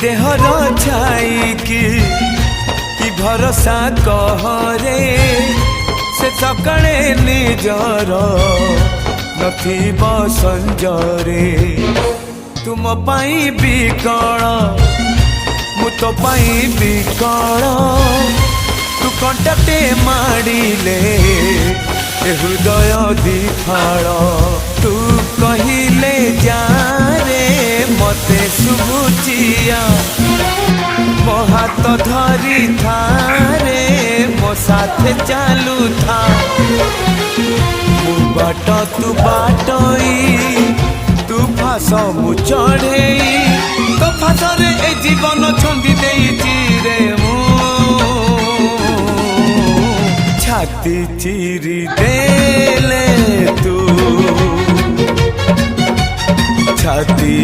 there छाई कि भरोसा कहरे से सकाळे निजर नथिब संजरे तुम पाई बिकल मु तो पाई बिकल तू कंटाटे माड़िले हृदय दिफाल तू कहिले जा रे मते शुभुचिया मो हाथ धरी था रे मो साथे चालू था मु बाट तू बाटई तू फास मु चढ़ई तो फासरे ए जीवन छंदी देइची रे मु छाती चिरी देले तू छाती